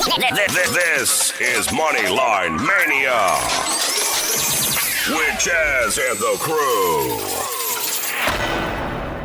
This is Moneyline Mania with Jazz and the crew.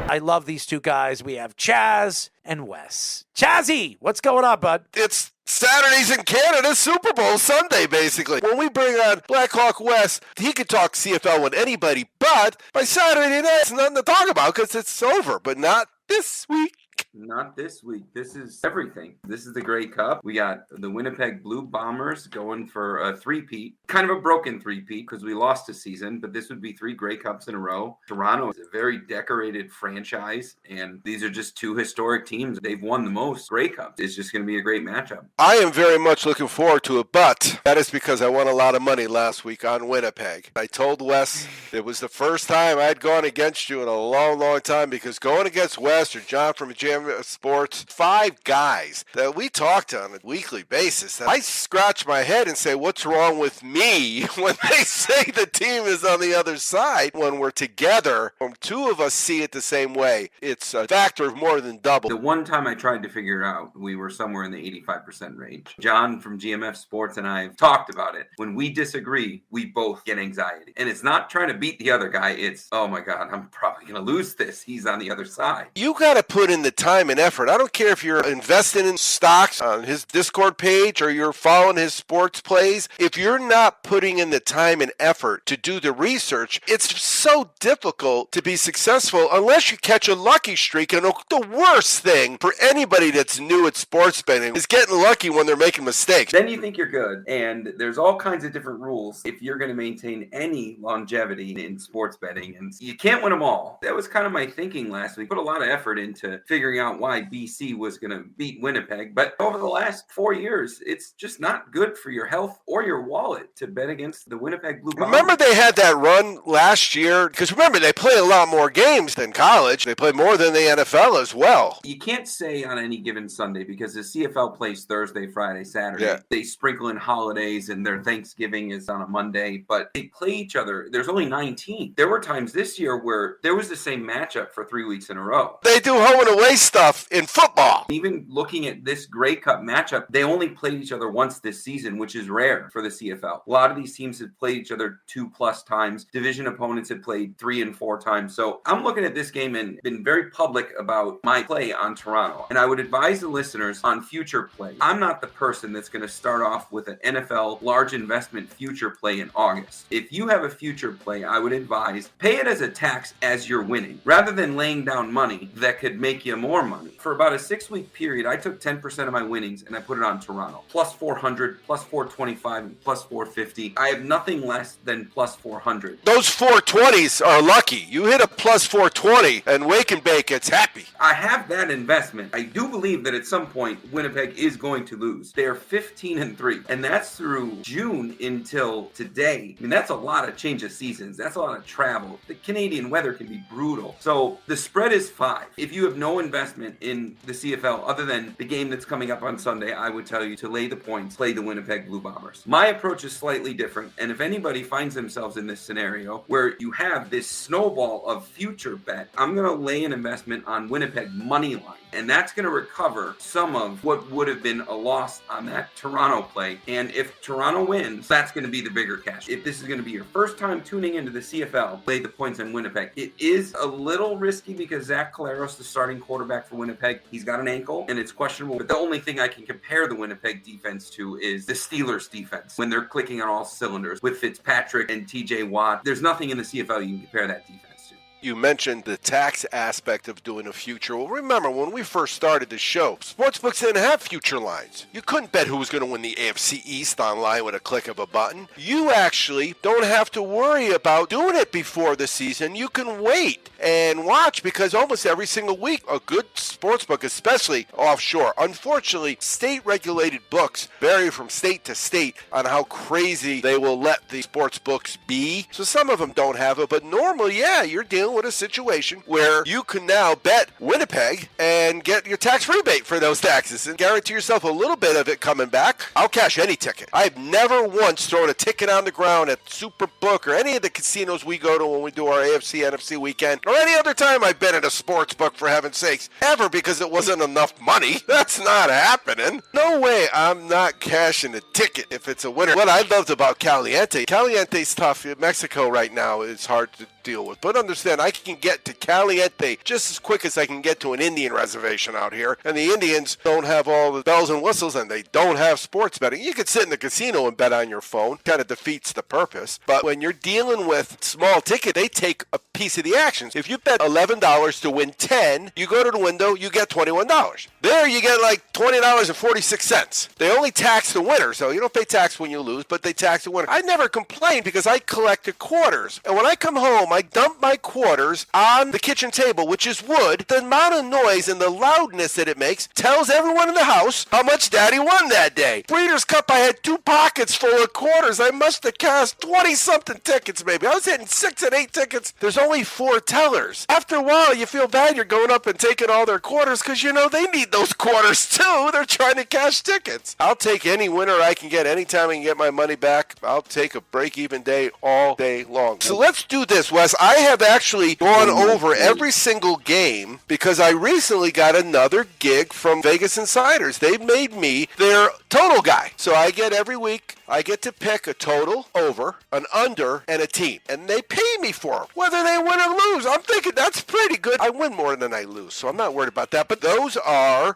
I love these two guys. We have Chaz and Wes. Chazzy, what's going on, bud? It's Saturdays in Canada, Super Bowl Sunday, basically. When we bring on Blackhawk Wes, he could talk CFL with anybody, but by Saturday night, it's nothing to talk about because it's over, but not this week. Not this week. This is everything. This is the Grey Cup. We got the Winnipeg Blue Bombers going for a three-peat. Kind of a broken three-peat because we lost a season, but this would be 3 Grey Cups in a row. Toronto is a very decorated franchise, and these are just 2 historic teams. They've won the most Grey Cups. It's just going to be a great matchup. I am very much looking forward to it, but that is because I won a lot of money last week on Winnipeg. I told Wes it was the first time I'd gone against you in a long, long time because going against Wes or John from Jam Sports, 5 guys that we talk to on a weekly basis, I scratch my head and say, what's wrong with me when they say the team is on the other side? When we're together, 2 of us see it the same way. It's a factor of more than double. The one time I tried to figure it out, we were somewhere in the 85% range. John from GMF Sports and I have talked about it. When we disagree, we both get anxiety. And it's not trying to beat the other guy. It's, oh my God, I'm probably going to lose this. He's on the other side. You got to put in the time and effort. I don't care if you're investing in stocks on his Discord page or you're following his sports plays. If you're not putting in the time and effort to do the research, it's so difficult to be successful unless you catch a lucky streak. And the worst thing for anybody that's new at sports betting is getting lucky when they're making mistakes. Then you think you're good. And there's all kinds of different rules if you're going to maintain any longevity in sports betting. And you can't win them all. That was kind of my thinking last week. Put a lot of effort into figuring out why BC was going to beat Winnipeg. But over the last 4 years, it's just not good for your health or your wallet to bet against the Winnipeg Blue Bombers. Remember they had that run last year? Because remember, they play a lot more games than college. They play more than the NFL as well. You can't say on any given Sunday because the CFL plays Thursday, Friday, Saturday. Yeah. They sprinkle in holidays and their Thanksgiving is on a Monday, but they play each other. There's only 19. There were times this year where there was the same matchup for 3 weeks in a row. They do home and away stuff in football. Even looking at this Grey Cup matchup, they only played each other once this season, which is rare for the CFL. A lot of these teams have played each other 2+ times. Division opponents have played 3 and 4 times. So I'm looking at this game and been very public about my play on Toronto. And I would advise the listeners on future play. I'm not the person that's going to start off with an NFL large investment future play in August. If you have a future play, I would advise pay it as a tax as you're winning, rather than laying down money that could make you more money. For about a 6-week period, I took 10% of my winnings and I put it on Toronto. Plus 400, plus 425, and plus 450. I have nothing less than plus 400. Those 420s are lucky. You hit a plus 420 and Wake and Bake gets happy. I have that investment. I do believe that at some point, Winnipeg is going to lose. They are 15-3, and that's through June until today. I mean, that's a lot of change of seasons. That's a lot of travel. The Canadian weather can be brutal. So the spread is 5. If you have no investment in the CFL other than the game that's coming up on Sunday, I would tell you to lay the points, play the Winnipeg Blue Bombers. My approach is slightly different, and if anybody finds themselves in this scenario where you have this snowball of future bet, I'm going to lay an investment on Winnipeg money line, and that's going to recover some of what would have been a loss on that Toronto play. And if Toronto wins, that's going to be the bigger cash. If this is going to be your first time tuning into the CFL, lay the points on Winnipeg. It is a little risky because Zach Collaros, the starting quarterback for Winnipeg, he's got an ankle and it's questionable. But the only thing I can compare the Winnipeg defense to is the Steelers defense when they're clicking on all cylinders with Fitzpatrick and TJ Watt. There's nothing in the CFL you can compare that defense to. You mentioned the tax aspect of doing a future. Well, remember, when we first started the show, sportsbooks didn't have future lines. You couldn't bet who was going to win the AFC East online with a click of a button. You actually don't have to worry about doing it before the season. You can wait and watch because almost every single week, a good sportsbook, especially offshore. Unfortunately, state-regulated books vary from state to state on how crazy they will let the sports books be. So some of them don't have it, but normally, yeah, you're dealing dealing with a situation where you can now bet Winnipeg and get your tax rebate for those taxes and guarantee yourself a little bit of it coming back. I'll cash any ticket. I've never once thrown a ticket on the ground at Superbook or any of the casinos we go to when we do our AFC, NFC weekend, or any other time I've been at a sports book, for heaven's sakes, ever, because it wasn't enough money. That's not happening. No way I'm not cashing a ticket if it's a winner. What I loved about Caliente's tough. Mexico right now is hard to deal with. But understand, I can get to Caliente just as quick as I can get to an Indian reservation out here. And the Indians don't have all the bells and whistles, and they don't have sports betting. You could sit in the casino and bet on your phone. Kind of defeats the purpose. But when you're dealing with small ticket, they take a piece of the action. If you bet $11 to win 10, you go to the window, you get $21. There you get like $20.46. They only tax the winner, so you don't pay tax when you lose, but they tax the winner. I never complain because I collected quarters. And when I come home, I dump my quarters on the kitchen table, which is wood. The amount of noise and the loudness that it makes tells everyone in the house how much Daddy won that day. Breeders' Cup, I had 2 pockets full of quarters. I must have cast 20-something tickets, maybe. I was hitting 6 and 8 tickets. There's only 4 tellers. After a while, you feel bad you're going up and taking all their quarters because, you know, they need those quarters too. They're trying to cash tickets. I'll take any winner I can get. Anytime I can get my money back, I'll take a break-even day all day long. So let's do this, Wes. I have actually gone over every single game because I recently got another gig from Vegas Insiders. They've made me their total guy. So I get every week, I get to pick a total, over, an under, and a team. And they pay me for it, whether they win or lose. I'm thinking that's pretty good. I win more than I lose, so I'm not worried about that. But those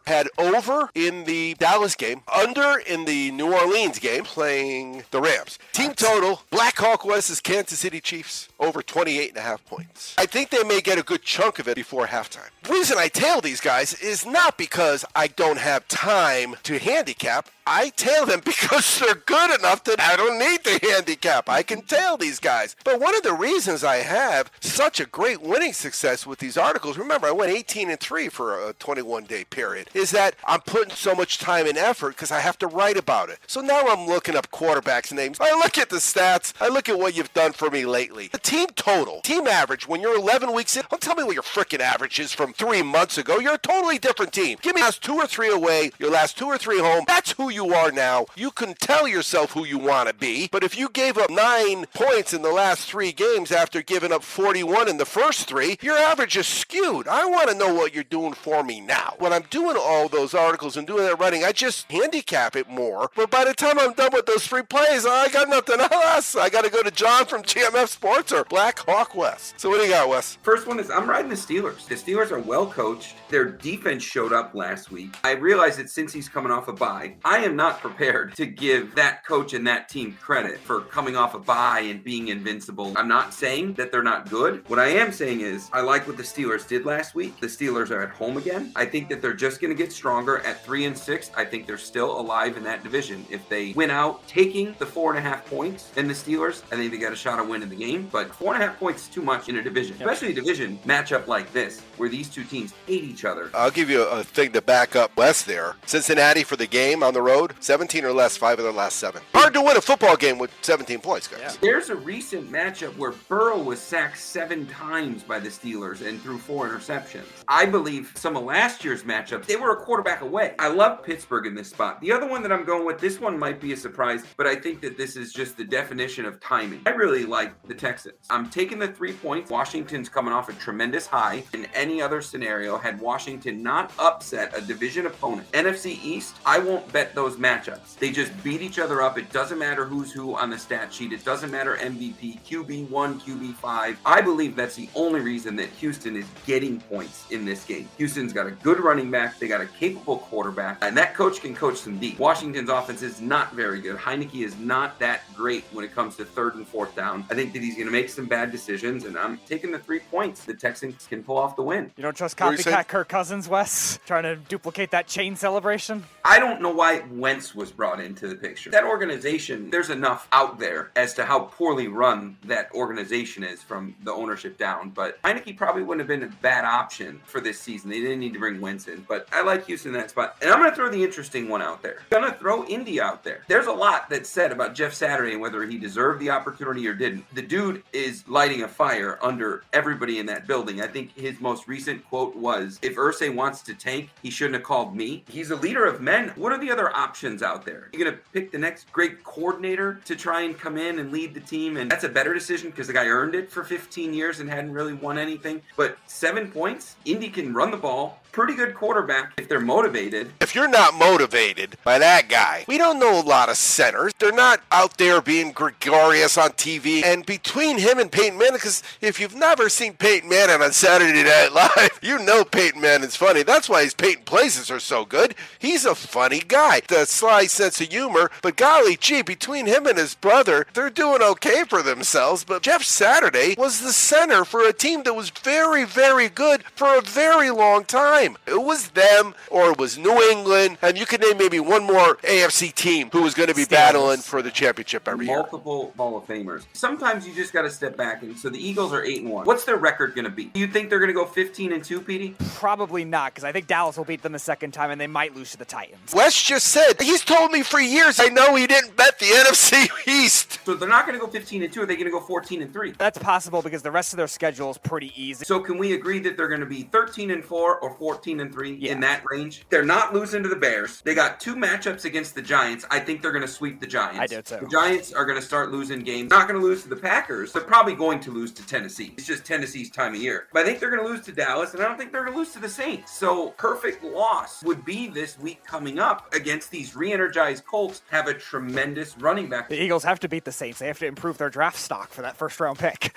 had over in the Dallas game, under in the New Orleans game, playing the Rams. Team total, Blackhawk West's Kansas City Chiefs, over 28.5 points. I think they may get a good chunk of it before halftime. The reason I tail these guys is not because I don't have time to handicap. I tail them because they're good enough that I don't need to handicap. I can tail these guys. But one of the reasons I have such a great winning success with these articles, remember I went 18-3 for a 21-day period, is that I'm putting so much time and effort because I have to write about it. So now I'm looking up quarterbacks' names. I look at the stats. I look at what you've done for me lately. The team total, team average, when you're 11 weeks in, don't tell me what your frickin' average is from 3 months ago. You're a totally different team. Give me your last 2 or 3 away, your last 2 or 3 home. That's who you are now. You can tell yourself who you want to be, but if you gave up 9 points in the last 3 games after giving up 41 in the first 3, your average is skewed. I want to know what you're doing for me now. When I'm doing all those articles and doing that writing, I just handicap it more, but by the time I'm done with those 3 plays, I got nothing else. I got to go to John from GMF Sports or Black Hawk West. So what do you got, Wes? First one is I'm riding the Steelers. The Steelers are well coached. Their defense showed up last week. I realize that since he's coming off a bye, I am not prepared to give that coach and that team credit for coming off a bye and being invincible. I'm not saying that they're not good. What I am saying is I like what the Steelers did last week. The Steelers are at home again. I think that they're just going to get stronger at 3-6. I think they're still alive in that division. If they win out taking the 4.5 points in the Steelers, I think they got a shot at winning the game. But 4.5 points is too much in a division, especially a division matchup like this where these two teams hate each other. I'll give you a thing to back up Wes there. Cincinnati for the game on the road, 17 or less, 5 of their last 7. Hard to win a football game with 17 points, guys. Yeah. There's a recent matchup where Burrow was sacked 7 times by the Steelers and threw 4 interceptions. I believe some of last year's matchups, they were a quarterback away. I love Pittsburgh in this spot. The other one that I'm going with, this one might be a surprise, but I think that this is just the definition of timing. I really like the Texans. I'm taking the 3 points. Washington's coming off a tremendous high. In any other scenario, had Washington not upset a division opponent, NFC East, I won't bet those matchups. They just beat each other up. It doesn't matter who's who on the stat sheet. It doesn't matter MVP, QB1, QB5. I believe that's the only reason that Houston is getting points in this game. Houston's got a good running back. They got a capable quarterback, and that coach can coach some deep. Washington's offense is not very good. Heineke is not that great when it comes to 3rd and 4th down. I think that he's going to make some bad decisions, and I'm taking the 3 points. The Texans can pull off the win. You don't trust copycat Kirk Cousins, Wes? Trying to duplicate that chain celebration? I don't know why Wentz was brought into the picture. That organization, there's enough out there as to how poorly run that organization is from the ownership down, but Heineke probably wouldn't have been a bad option for this season. They didn't need to bring Wentz in, but I like Houston in that spot. And I'm going to throw the interesting one out there. I'm going to throw Indy out there. There's a lot that's said about Jeff Saturday and whether he deserved the opportunity or didn't. The dude is lighting lighting a fire under everybody in that building. I think his most recent quote was, if Irsay wants to tank, he shouldn't have called me. He's a leader of men. What are the other options out there? You're going to pick the next great coordinator to try and come in and lead the team, and that's a better decision because the guy earned it for 15 years and hadn't really won anything. But 7 points, Indy can run the ball. Pretty good quarterback if they're motivated. If you're not motivated by that guy, we don't know a lot of centers. They're not out there being gregarious on TV. And between him and Peyton Manning, because if you've never seen Peyton Manning on Saturday Night Live, you know Peyton Manning's funny. That's why his Peyton plays are so good. He's a funny guy. The sly sense of humor. But golly gee, between him and his brother, they're doing okay for themselves. But Jeff Saturday was the center for a team that was very, very good for a very long time. It was them or it was New England, and you could name maybe one more AFC team who was going to be battling for the championship every year. Multiple Hall of Famers. Sometimes you just got to step back, and so the Eagles are 8-1. What's their record going to be? Do you think they're going to go 15-2, Petey? Probably not, because I think Dallas will beat them the second time, and they might lose to the Titans. Wes just said, he's told me for years, I know he didn't bet the NFC East. So they're not going to go 15-2. Are they going to go 14-3? That's possible because the rest of their schedule is pretty easy. So can we agree that they're going to be 13-4 or 14-3 in that range? They're not losing to the Bears. They got 2 matchups against the Giants. I think they're going to sweep the Giants. I do too. The Giants are going to start losing games. Not going to lose to the Packers. They're probably going to lose to Tennessee. It's just Tennessee's time of year. But I think they're going to lose to Dallas, and I don't think they're going to lose to the Saints. So perfect loss would be this week coming up against these re-energized Colts. Have a tremendous running back. The Eagles have to beat the Saints. They have to improve their draft stock for that first round pick.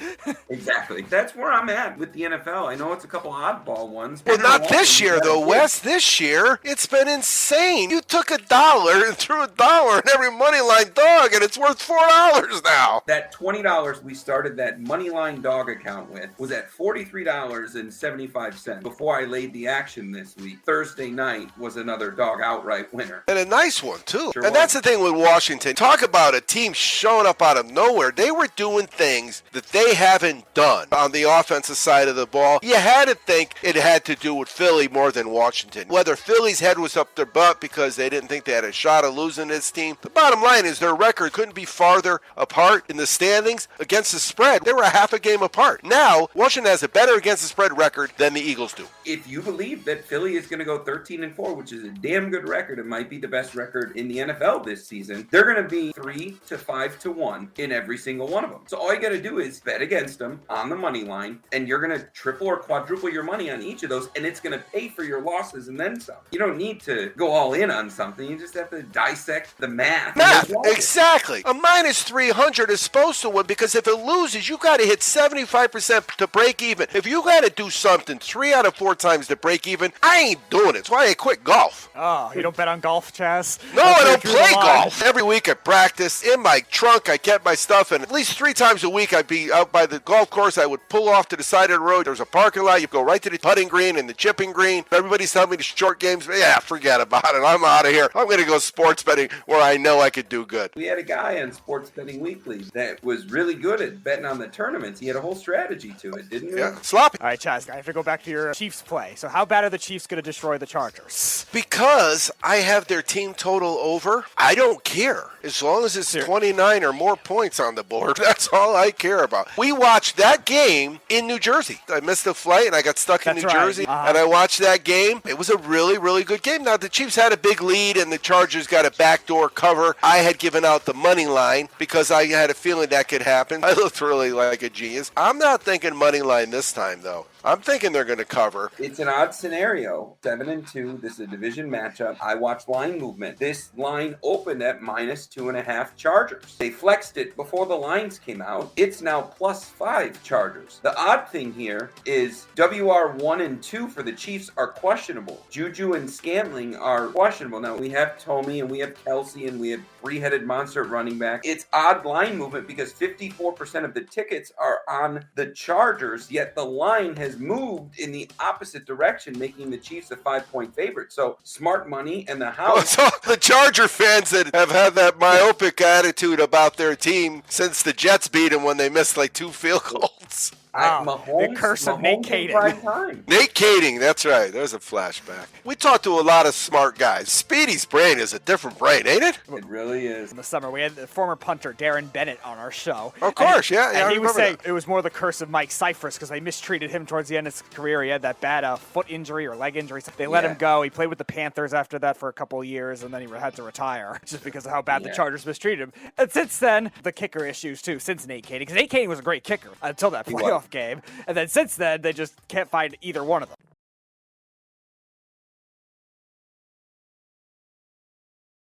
Exactly. That's where I'm at with the NFL. I know it's a couple oddball ones. Well, not this year, though, Wes. This year, it's been insane. You took $1 and threw $1 in every Moneyline dog, and it's worth $4 now. That $20 we started that Moneyline dog account with was at $43.75 before I laid the action this week. Thursday night was another dog outright winner. And a nice one, too. Sure and was. that's the thing with Washington. Talk about a team showing up out of nowhere. They were doing things that they haven't done on the offensive side of the ball. You had to think it had to do with Philly more than Washington. Whether Philly's head was up their butt because they didn't think they had a shot of losing this team. The bottom line is their record couldn't be farther apart in the standings against the spread. They were a half a game apart. Now, Washington has a better against the spread record than the Eagles do. If you believe that Philly is going to go 13-4, which is a damn good record, it might be the best record in the NFL this season, they're going to be 3-5-1 in every single one of them. So all you got to do is bet against them on the money line, and you're going to triple or quadruple your money on each of those, and it's going to pay for your losses and then some. You don't need to go all in on something. You just have to dissect the math. Exactly. A minus 300 is supposed to win because if it loses, you got to hit 75% to break even. If you got to do something 3 out of 4 times to break even, I ain't doing it. That's why I quit golf. Oh, you don't bet on golf, Chaz? No, I don't play golf. Every week I practice. In my trunk, I kept my stuff, and at least 3 times a week I'd be out by the golf course. I would pull off to the side of the road. There's a parking lot. You go right to the putting green and the chipping green. Everybody's telling me the short games. Yeah, forget about it. I'm out of here. I'm going to go sports betting where I know I could do good. We had a guy on Sports Betting Weekly that was really good at betting on the tournaments. He had a whole strategy to it, didn't he? Yeah, sloppy. All right, Chaz, I have to go back to your Chiefs play. So how bad are the Chiefs going to destroy the Chargers? Because I have their team total over, I don't care. As long as it's 29 or more points on the board, that's all I care about. We watched that game in New Jersey. I missed the flight and I got stuck in New Jersey. And I watched that game. It was a really, really good game. Now, the Chiefs had a big lead and the Chargers got a backdoor cover. I had given out the money line because I had a feeling that could happen. I looked really like a genius. I'm not thinking money line this time, though. I'm thinking they're going to cover. It's an odd scenario. 7-2. This is a division matchup. I watched line movement. This line opened at minus 2.5 Chargers. They flexed it before the lines came out. It's now plus 5 Chargers. The odd thing here is WR1 and 2 for the Chiefs are questionable. Juju and Scantling are questionable. Now we have Tomey and we have Kelsey and we have three-headed monster at running back. It's odd line movement because 54% of the tickets are on the Chargers, yet the line has moved in the opposite direction, making the Chiefs a 5-point favorite. So smart money and the house. So the Charger fans that have had that myopic attitude about their team since the Jets beat them when they missed like 2 field goals. The curse of Nate Kading. Nate Kading, that's right. There's a flashback. We talked to a lot of smart guys. Speedy's brain is a different brain, ain't it? It really is. In the summer, we had the former punter Darren Bennett on our show. Of course, yeah. And I he was remember saying that. it was more the curse of Mike Cyphers because they mistreated him towards the end of his career. He had that bad foot injury or leg injury. So they let him go. He played with the Panthers after that for a couple of years, and then he had to retire just because of how bad the Chargers mistreated him. And since then, the kicker issues too. Since Nate Kading, because Nate Kading was a great kicker until that playoff game, and then since then they just can't find either one of them.